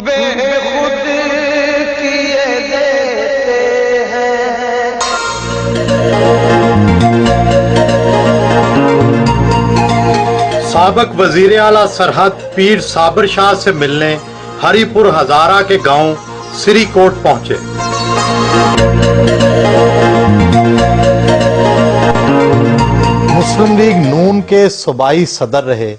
بے خود کیے دیتے ہیں. سابق وزیر اعلیٰ سرحد پیر صابر شاہ سے ملنے ہری پور ہزارہ کے گاؤں سری کوٹ پہنچے. مسلم لیگ نون کے صوبائی صدر رہے،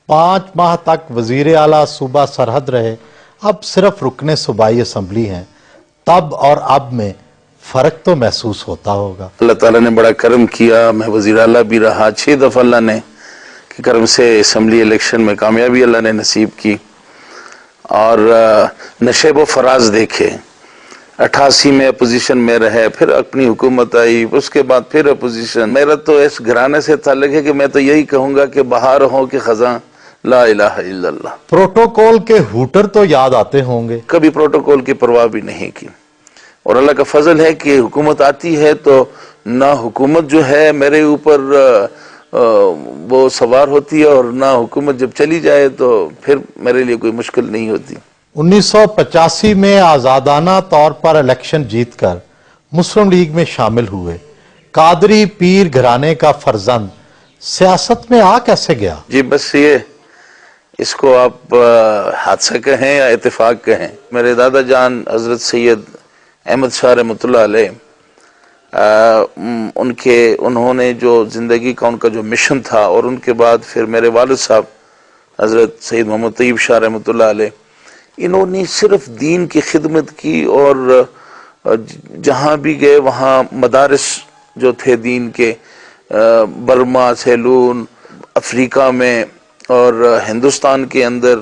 5 ماہ تک وزیر اعلیٰ صوبہ سرحد رہے، اب صرف رکن صوبائی اسمبلی ہیں. تب اور اب میں فرق تو محسوس ہوتا ہوگا. اللہ تعالیٰ نے بڑا کرم کیا، میں وزیر اعلیٰ بھی رہا 6 دفعہ. اللہ نے کہ کرم سے اسمبلی الیکشن میں کامیابی اللہ نے نصیب کی اور نشیب و فراز دیکھے. 88 میں اپوزیشن میں رہے، پھر اپنی حکومت آئی، اس کے بعد پھر اپوزیشن. میرا تو اس گھرانے سے تعلق ہے کہ میں تو یہی کہوں گا کہ بہار ہو کہ خزاں لا الہ الا اللہ. پروٹوکول کے ہوٹر تو یاد آتے ہوں گے. کبھی پروٹوکول کی پرواہ بھی نہیں کی، اور اللہ کا فضل ہے کہ حکومت آتی ہے تو نہ حکومت جو ہے میرے اوپر وہ سوار ہوتی ہے، اور نہ حکومت جب چلی جائے تو پھر میرے لیے کوئی مشکل نہیں ہوتی. 1985 میں آزادانہ طور پر الیکشن جیت کر مسلم لیگ میں شامل ہوئے. قادری پیر گھرانے کا فرزند سیاست میں آ کیسے گیا؟ جی بس یہ اس کو آپ حادثہ کہیں یا اتفاق کہیں. میرے دادا جان حضرت سید احمد شاہ رحمۃ اللہ علیہ، انہوں نے جو زندگی کا ان کا جو مشن تھا، اور ان کے بعد پھر میرے والد صاحب حضرت سید محمد طیب شاہ رحمۃ اللہ علیہ، انہوں نے صرف دین کی خدمت کی، اور جہاں بھی گئے وہاں مدارس جو تھے دین کے، برما، سیلون، افریقہ میں اور ہندوستان کے اندر،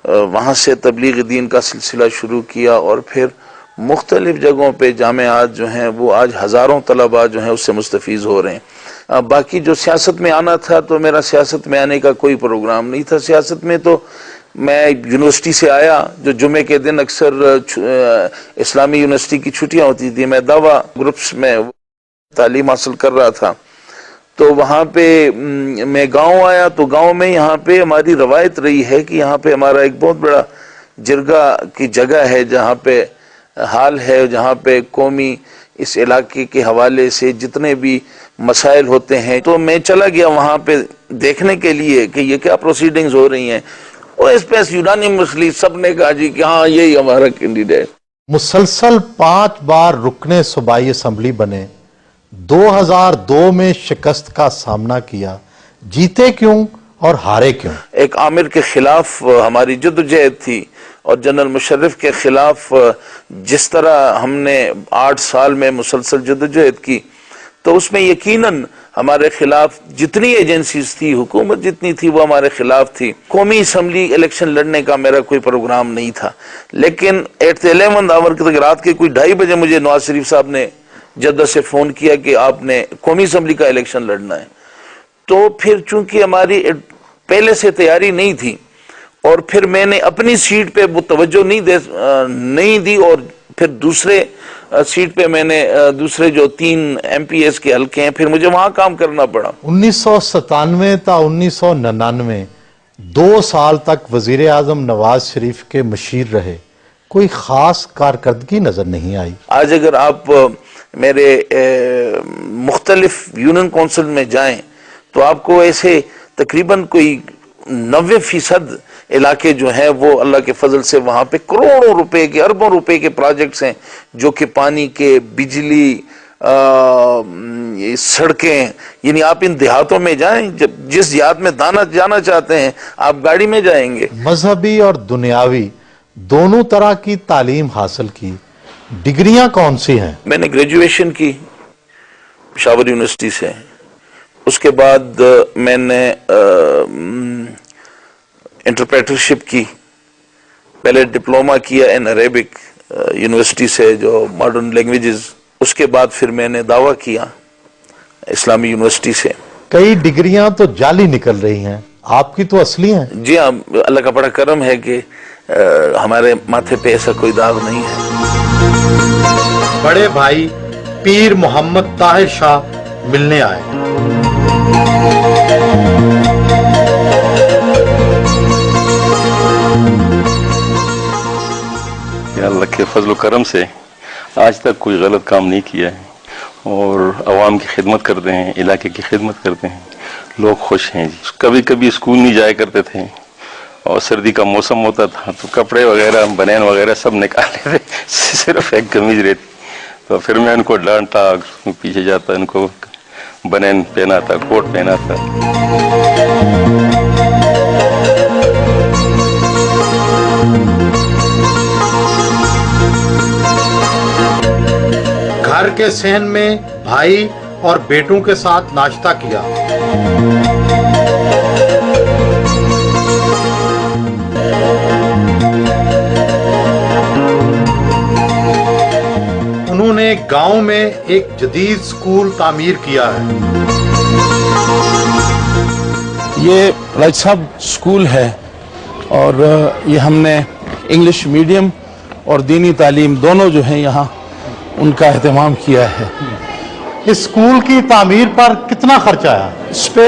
وہاں سے تبلیغ دین کا سلسلہ شروع کیا، اور پھر مختلف جگہوں پہ جامعات جو ہیں وہ آج ہزاروں طلباء جو ہیں اس سے مستفیض ہو رہے ہیں. باقی جو سیاست میں آنا تھا تو میرا سیاست میں آنے کا کوئی پروگرام نہیں تھا. سیاست میں تو میں یونیورسٹی سے آیا، جو جمعے کے دن اکثر اسلامی یونیورسٹی کی چھٹیاں ہوتی تھی، میں دعویٰ گروپس میں تعلیم حاصل کر رہا تھا. تو وہاں پہ میں گاؤں آیا، تو گاؤں میں یہاں پہ ہماری روایت رہی ہے کہ یہاں پہ ہمارا ایک بہت بڑا جرگہ کی جگہ ہے، جہاں پہ حال ہے، جہاں پہ قومی اس علاقے کے حوالے سے جتنے بھی مسائل ہوتے ہیں. تو میں چلا گیا وہاں پہ دیکھنے کے لیے کہ یہ کیا پروسیڈنگز ہو رہی ہیں، اور اس پہ یونانیمسلی سب نے کہا جی کہ ہاں یہی ہمارا کینڈیڈیٹ. مسلسل 5 بار رکن صوبائی اسمبلی بنے، 2002 میں شکست کا سامنا کیا. جیتے کیوں اور ہارے کیوں؟ ایک عامر کے خلاف ہماری جدوجہد تھی، اور جنرل مشرف کے خلاف جس طرح ہم نے 8 سال میں مسلسل جدوجہد کی، تو اس میں یقیناً ہمارے خلاف جتنی ایجنسیز تھی، حکومت جتنی تھی، وہ ہمارے خلاف تھی. قومی اسمبلی الیکشن لڑنے کا میرا کوئی پروگرام نہیں تھا، لیکن ایٹ دی 11th آور تک رات کے کوئی 2:30 بجے مجھے نواز شریف صاحب نے جدہ سے فون کیا کہ آپ نے قومی اسمبلی کا الیکشن لڑنا ہے. تو پھر چونکہ ہماری پہلے سے تیاری نہیں تھی، اور پھر میں نے اپنی سیٹ پہ وہ توجہ نہیں دی، اور پھر دوسرے سیٹ پہ میں نے دوسرے جو 3 MPs کے حلقے ہیں، پھر مجھے وہاں کام کرنا پڑا. 1997 تا 1999 2 سال تک وزیر اعظم نواز شریف کے مشیر رہے، کوئی خاص کارکردگی نظر نہیں آئی. آج اگر آپ میرے مختلف یونین کونسل میں جائیں تو آپ کو ایسے تقریباً کوئی 90% علاقے جو ہیں وہ اللہ کے فضل سے وہاں پہ کروڑوں روپے کے، اربوں روپے کے پروجیکٹس ہیں، جو کہ پانی کے، بجلی، سڑکیں. یعنی آپ ان دیہاتوں میں جائیں، جس دیہات میں جانا چاہتے ہیں آپ گاڑی میں جائیں گے. مذہبی اور دنیاوی دونوں طرح کی تعلیم حاصل کی. ڈگریاں کون سی ہیں؟ میں نے گریجویشن کی پشاور یونیورسٹی سے، اس کے بعد میں نے انٹرپریٹرشپ کی، پہلے ڈپلومہ کیا ان عربک یونیورسٹی سے جو ماڈرن لینگویجز، اس کے بعد پھر میں نے دعویٰ کیا اسلامی یونیورسٹی سے. کئی ڈگریاں تو جعلی نکل رہی ہیں، آپ کی تو اصلی ہیں. جی ہاں، اللہ کا بڑا کرم ہے کہ ہمارے ماتھے پہ ایسا کوئی داغ نہیں ہے. بڑے بھائی پیر محمد طاہر شاہ ملنے آئے. کے فضل و کرم سے آج تک کوئی غلط کام نہیں کیا ہے اور عوام کی خدمت کرتے ہیں, علاقے کی خدمت کرتے ہیں. لوگ خوش ہیں جی. کبھی کبھی اسکول نہیں جایا کرتے تھے اور سردی کا موسم ہوتا تھا تو کپڑے وغیرہ بنین وغیرہ سب نکالے تھے, صرف ایک قمیض رہتی. تو پھر میں ان کو ڈانٹا, پیچھے جاتا ان کو بنین پہنا تھا, کوٹ پہنا تھا. گھر کے صحن میں بھائی اور بیٹوں کے ساتھ ناشتہ کیا. انہوں نے گاؤں میں ایک جدید اسکول تعمیر کیا ہے. یہ راج صاحب اسکول ہے اور یہ ہم نے انگلش میڈیم اور دینی تعلیم دونوں جو ہیں یہاں ان کا اہتمام کیا ہے. اس اسکول کی تعمیر پر کتنا خرچ آیا؟ اس پہ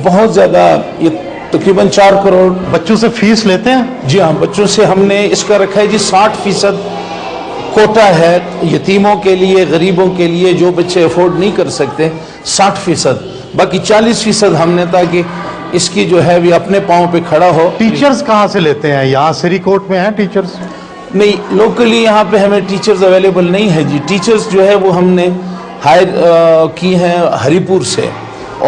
بہت زیادہ, یہ تقریباً 4 کروڑ. بچوں سے فیس لیتے ہیں؟ جی ہاں, بچوں سے ہم نے اس کا رکھا ہے جی 60% کوٹا ہے یتیموں کے لیے, غریبوں کے لیے, جو بچے افورڈ نہیں کر سکتے 60%. باقی 40% ہم نے, تاکہ اس کی جو ہے وہ اپنے پاؤں پہ کھڑا ہو. ٹیچرز کہاں سے لیتے ہیں؟ یہاں سری کوٹ میں ہیں ٹیچرز؟ نہیں, لوکلی یہاں پہ ہمیں ٹیچرز اویلیبل نہیں ہے جی. ٹیچرز جو ہے وہ ہم نے ہائر کی ہیں ہری پور سے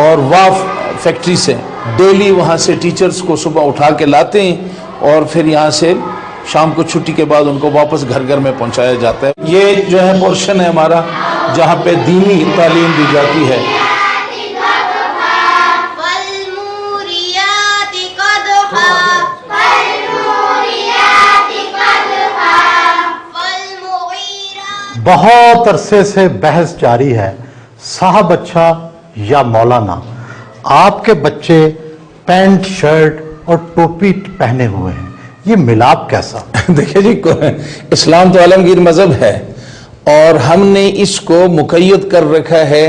اور واف فیکٹری سے. ڈیلی وہاں سے ٹیچرز کو صبح اٹھا کے لاتے ہیں اور پھر یہاں سے شام کو چھٹی کے بعد ان کو واپس گھر گھر میں پہنچایا جاتا ہے. یہ جو ہے پورشن ہے ہمارا جہاں پہ دینی تعلیم دی جاتی ہے. بہت عرصے سے بحث جاری ہے, صاحب اچھا یا مولانا. آپ کے بچے پینٹ شرٹ اور ٹوپی پہنے ہوئے ہیں, یہ ملاپ کیسا؟ دیکھیں جی, اسلام تو عالمگیر مذہب ہے اور ہم نے اس کو مقید کر رکھا ہے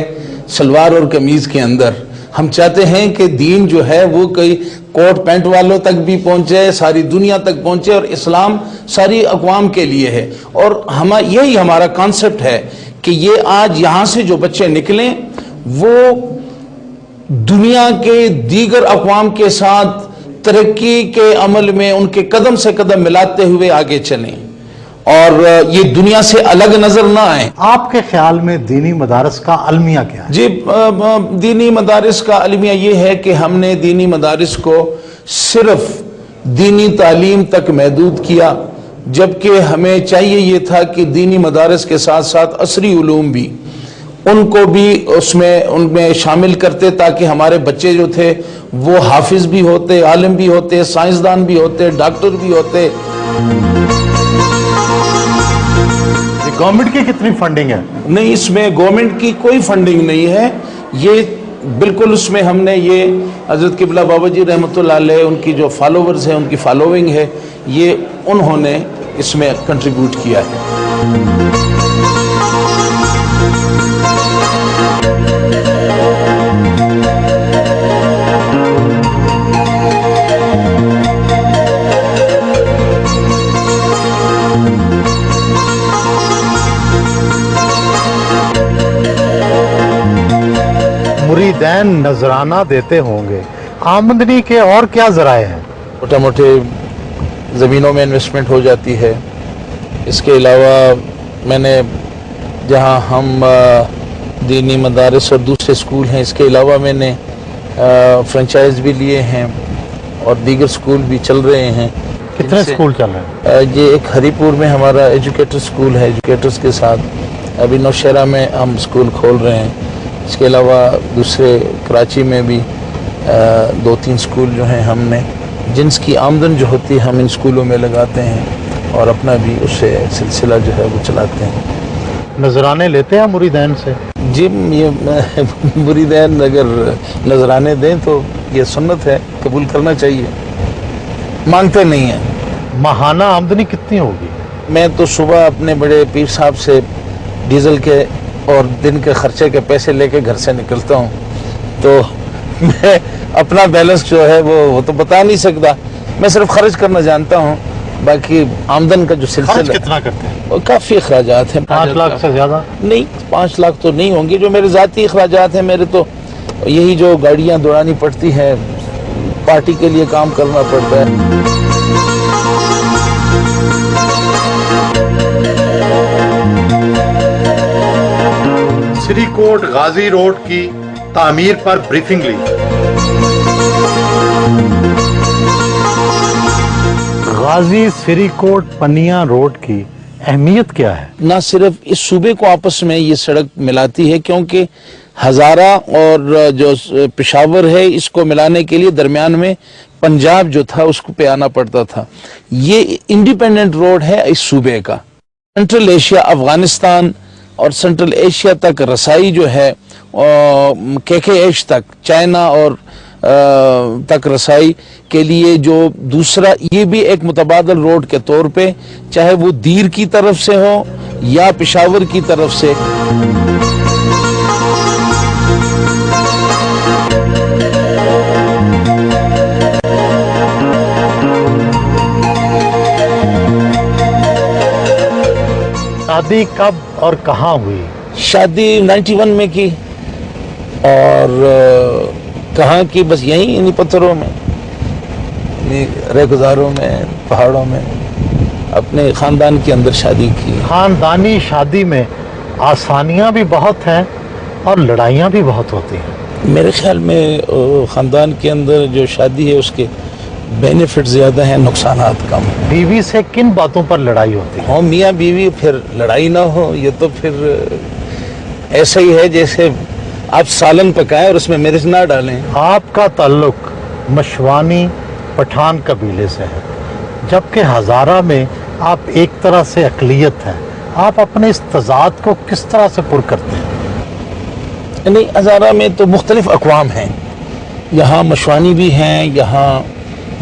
شلوار اور قمیض کے اندر. ہم چاہتے ہیں کہ دین جو ہے وہ کوئی کوٹ پینٹ والوں تک بھی پہنچے, ساری دنیا تک پہنچے, اور اسلام ساری اقوام کے لیے ہے. اور یہی ہمارا کانسیپٹ ہے کہ یہ آج یہاں سے جو بچے نکلیں وہ دنیا کے دیگر اقوام کے ساتھ ترقی کے عمل میں ان کے قدم سے قدم ملاتے ہوئے آگے چلیں اور یہ دنیا سے الگ نظر نہ آئیں. آپ کے خیال میں دینی مدارس کا المیہ کیا ہے؟ جی, دینی مدارس کا المیہ یہ ہے کہ ہم نے دینی مدارس کو صرف دینی تعلیم تک محدود کیا, جبکہ ہمیں چاہیے یہ تھا کہ دینی مدارس کے ساتھ ساتھ عصری علوم بھی ان کو بھی ان میں شامل کرتے, تاکہ ہمارے بچے جو تھے وہ حافظ بھی ہوتے, عالم بھی ہوتے, سائنسدان بھی ہوتے, ڈاکٹر بھی ہوتے. گورنمنٹ کی کتنی فنڈنگ ہے؟ نہیں, اس میں گورنمنٹ کی کوئی فنڈنگ نہیں ہے. یہ بالکل اس میں ہم نے یہ حضرت قبلہ بابا جی رحمۃ اللہ علیہ ان کی جو فالوورز ہیں, ان کی فالوونگ ہے, یہ انہوں نے اس میں کنٹریبیوٹ کیا ہے. مریدین نذرانہ دیتے ہوں گے, آمدنی کے اور کیا ذرائع ہیں؟ موٹے موٹے زمینوں میں انویسٹمنٹ ہو جاتی ہے. اس کے علاوہ میں نے جہاں ہم دینی مدارس اور دوسرے اسکول ہیں, اس کے علاوہ میں نے فرنچائز بھی لیے ہیں اور دیگر اسکول بھی چل رہے ہیں. کتنے اسکول چل رہے ہیں؟ یہ ایک ہری پور میں ہمارا ایجوکیٹر اسکول ہے, ایجوکیٹرز کے ساتھ. ابھی نوشہرہ میں ہم اسکول کھول رہے ہیں. اس کے علاوہ دوسرے کراچی میں بھی 2-3 اسکول جو ہیں ہم نے, جنس کی آمدن جو ہوتی ہے ہم ان اسکولوں میں لگاتے ہیں اور اپنا بھی اس سے سلسلہ جو ہے وہ چلاتے ہیں. نذرانے لیتے ہیں مریدین سے؟ جی, یہ مریدین اگر نذرانے دیں تو یہ سنت ہے, قبول کرنا چاہیے, مانگتے نہیں ہیں. ماہانہ آمدنی کتنی ہوگی؟ میں تو صبح اپنے بڑے پیر صاحب سے ڈیزل کے اور دن کے خرچے کے پیسے لے کے گھر سے نکلتا ہوں, تو میں اپنا بیلنس جو ہے وہ تو بتا نہیں سکتا. میں صرف خرچ کرنا جانتا ہوں باقی آمدن کا جو خرچ سلسلہ کتنا کرتے ہیں؟ وہ کافی اخراجات ہیں. 5 لاکھ سے زیادہ نہیں, 5 لاکھ تو نہیں ہوں گے. جو میرے ذاتی اخراجات ہیں میرے, تو یہی جو گاڑیاں دوڑانی پڑتی ہیں, پارٹی کے لیے کام کرنا پڑتا ہے. سری کوٹ غازی روڈ کی تعمیر پر بریفنگ لی. غازی سری کوٹ پنیا روڈ کی اہمیت کیا ہے؟ نہ صرف اس صوبے کو آپس میں یہ سڑک ملاتی ہے, کیونکہ ہزارہ اور جو پشاور ہے اس کو ملانے کے لیے درمیان میں پنجاب جو تھا اس کو پہ آنا پڑتا تھا. یہ انڈیپینڈنٹ روڈ ہے اس صوبے کا. سینٹرل ایشیا, افغانستان اور سینٹرل ایشیا تک رسائی جو ہے, KK تک, چائنا اور تک رسائی کے لیے جو دوسرا, یہ بھی ایک متبادل روڈ کے طور پہ, چاہے وہ دیر کی طرف سے ہو یا پشاور کی طرف سے. شادی کب اور کہاں ہوئی؟ شادی 91 میں کی, اور کہاں کی؟ بس یہیں انہی پتھروں میں, رہگزاروں میں, پہاڑوں میں, اپنے خاندان کے اندر شادی کی. خاندانی شادی میں آسانیاں بھی بہت ہیں اور لڑائیاں بھی بہت ہوتی ہیں. میرے خیال میں خاندان کے اندر جو شادی ہے اس کے بینیفٹ زیادہ ہیں, نقصانات کم ہیں. بیوی سے کن باتوں پر لڑائی ہوتی ہے؟ ہو میاں بیوی پھر لڑائی نہ ہو, یہ تو پھر ایسا ہی ہے جیسے آپ سالن پکائیں اور اس میں مرچ نہ ڈالیں. آپ کا تعلق مشوانی پٹھان قبیلے سے ہے, جبکہ ہزارہ میں آپ ایک طرح سے اقلیت ہیں. آپ اپنے اس تضاد کو کس طرح سے پر کرتے ہیں؟ نہیں, ہزارہ میں تو مختلف اقوام ہیں. یہاں مشوانی بھی ہیں, یہاں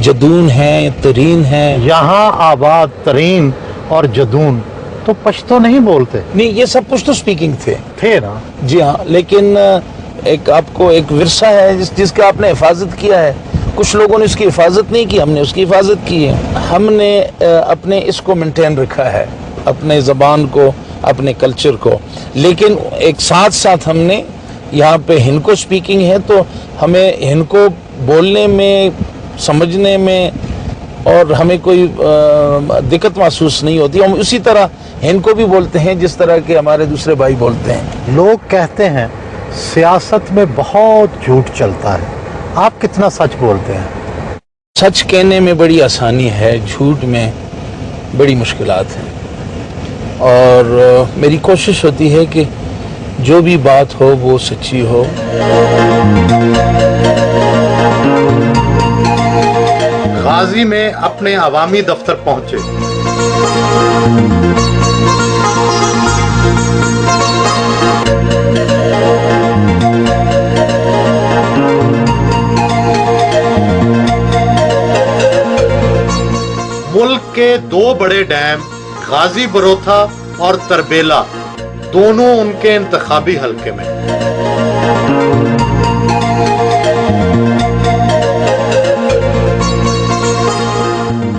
جدون ہیں, ترین ہیں. یہاں آباد ترین اور جدون تو پشتو نہیں بولتے نہیں, یہ سب پشتو سپیکنگ تھے نا؟ جی ہاں, لیکن ایک آپ کو ایک ورثہ ہے جس کا آپ نے حفاظت کیا ہے. کچھ لوگوں نے اس کی حفاظت نہیں کی, ہم نے اس کی حفاظت کی ہے. ہم نے اپنے اس کو مینٹین رکھا ہے, اپنے زبان کو, اپنے کلچر کو. لیکن ایک ساتھ ساتھ ہم نے یہاں پہ ہندکو سپیکنگ ہے, تو ہمیں ہندکو بولنے میں, سمجھنے میں اور ہمیں کوئی دقت محسوس نہیں ہوتی. ہم اسی طرح ہندکو بھی بولتے ہیں جس طرح کے ہمارے دوسرے بھائی بولتے ہیں. لوگ کہتے ہیں سیاست میں بہت جھوٹ چلتا ہے, آپ کتنا سچ بولتے ہیں؟ سچ کہنے میں بڑی آسانی ہے, جھوٹ میں بڑی مشکلات ہیں. اور میری کوشش ہوتی ہے کہ جو بھی بات ہو وہ سچی ہو. غازی میں اپنے عوامی دفتر پہنچے. ملک کے 2 بڑے ڈیم غازی بروتھا اور تربیلا دونوں ان کے انتخابی حلقے میں.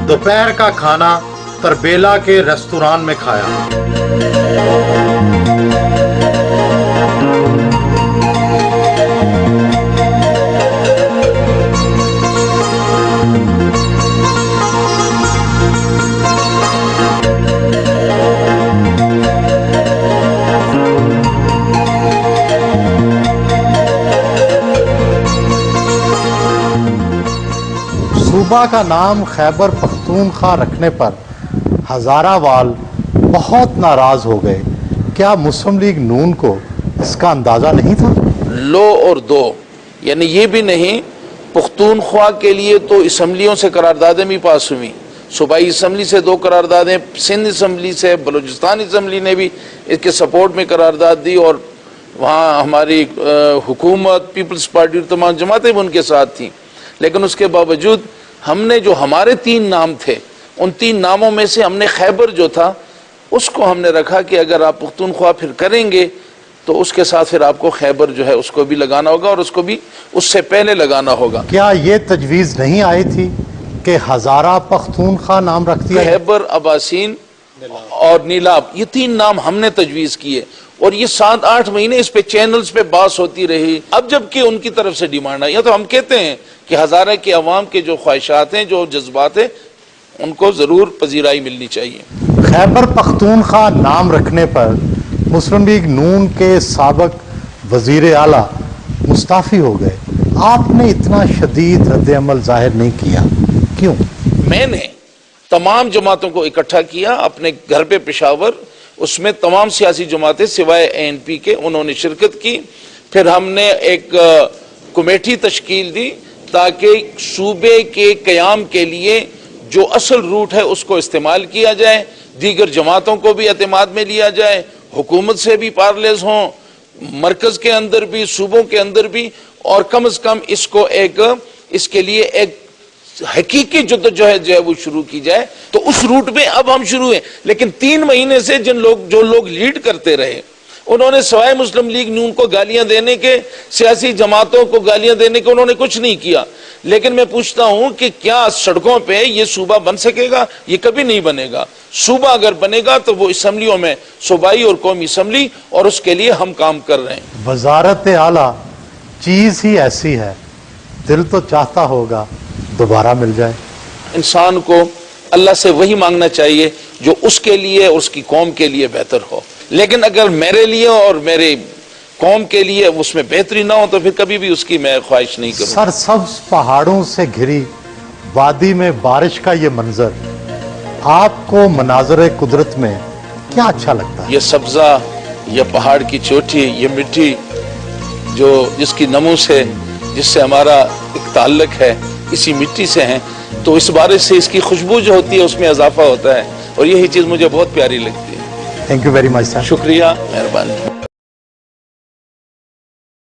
دوپہر کا کھانا تربیلا کے ریستوران میں کھایا. صوبہ کا نام خیبر پختونخوا رکھنے پر ہزارہ وال بہت ناراض ہو گئے. کیا مسلم لیگ نون کو اس کا اندازہ نہیں تھا؟ لو اور دو, یعنی یہ بھی نہیں. پختونخوا کے لیے تو اسمبلیوں سے قراردادیں بھی پاس ہوئی. صوبائی اسمبلی سے 2 قراردادیں, سندھ اسمبلی سے, بلوچستان اسمبلی نے بھی اس کے سپورٹ میں قرارداد دی, اور وہاں ہماری حکومت, پیپلز پارٹی اور تمام جماعتیں بھی ان کے ساتھ تھیں. لیکن اس کے باوجود ہم نے جو ہمارے 3 نام تھے, ان 3 ناموں میں سے ہم نے خیبر جو تھا اس کو ہم نے رکھا کہ اگر آپ پختونخوا پھر کریں گے تو اس کے ساتھ پھر آپ کو خیبر جو ہے اس کو بھی لگانا ہوگا, اور اس کو بھی اس سے پہلے لگانا ہوگا. کیا یہ تجویز نہیں آئی تھی کہ ہزارہ پختونخوا نام رکھ دیا گیا۔ خیبر اباسین اور نیلاب، یہ 3 نام ہم نے تجویز کیے، اور یہ 7-8 مہینے اس پہ چینلز پہ بحث ہوتی رہی۔ اب جب کہ ان کی طرف سے ڈیمانڈ آئی، یا تو ہم کہتے ہیں کہ ہزارہ کے عوام کے جو خواہشات ہیں، جو جذبات ہیں، ان کو ضرور پذیرائی ملنی چاہیے۔ خیبر پختونخوا نام رکھنے پر مسلم لیگ نون کے سابق وزیر اعلیٰ مستعفی ہو گئے، آپ نے اتنا شدید رد عمل ظاہر نہیں کیا، کیوں؟ میں نے تمام جماعتوں کو اکٹھا کیا اپنے گھر پہ پشاور، اس میں تمام سیاسی جماعتیں سوائے ANP کے انہوں نے شرکت کی۔ پھر ہم نے ایک کمیٹی تشکیل دی تاکہ صوبے کے قیام کے لیے جو اصل روٹ ہے اس کو استعمال کیا جائے، دیگر جماعتوں کو بھی اعتماد میں لیا جائے، حکومت سے بھی پارلیز ہوں، مرکز کے اندر بھی، صوبوں کے اندر بھی، اور کم از کم اس کے لیے ایک حقیقی جدوجہد جو ہے وہ شروع کی جائے۔ تو اس روٹ میں اب ہم شروع ہیں، لیکن 3 مہینے سے جو لوگ لیڈ کرتے رہے، انہوں نے سوائے مسلم لیگ نون کو گالیاں دینے کے، سیاسی جماعتوں کو گالیاں دینے کے، انہوں نے کچھ نہیں کیا۔ لیکن میں پوچھتا ہوں کہ کیا سڑکوں پہ یہ صوبہ بن سکے گا؟ یہ کبھی نہیں بنے گا۔ صوبہ اگر بنے گا تو وہ اسمبلیوں میں صوبائی اور قومی اسمبلی، اور اس کے لیے ہم کام کر رہے ہیں۔ وزارت اعلیٰ چیز ہی ایسی ہے، دل تو چاہتا ہوگا دوبارہ مل جائے۔ انسان کو اللہ سے وہی مانگنا چاہیے جو اس کے لیے اور اس کی قوم کے لیے بہتر ہو، لیکن اگر میرے لیے اور میرے قوم کے لیے اس میں بہتری نہ ہو تو پھر کبھی بھی اس کی میں خواہش نہیں کروں۔ سرسبز پہاڑوں سے گھری وادی میں بارش کا یہ منظر آپ کو مناظر قدرت میں کیا اچھا لگتا ہے؟ یہ سبزہ، یہ پہاڑ کی چوٹی، یہ مٹی جس کی نمو سے، جس سے ہمارا ایک تعلق ہے، اسی مٹی سے ہیں، تو اس بارش سے اس کی خوشبو جو ہوتی ہے اس میں اضافہ ہوتا ہے، اور یہی چیز مجھے بہت پیاری لگتی ہے۔ تھینک یو ویری مچ سر۔ شکریہ، مہربانی۔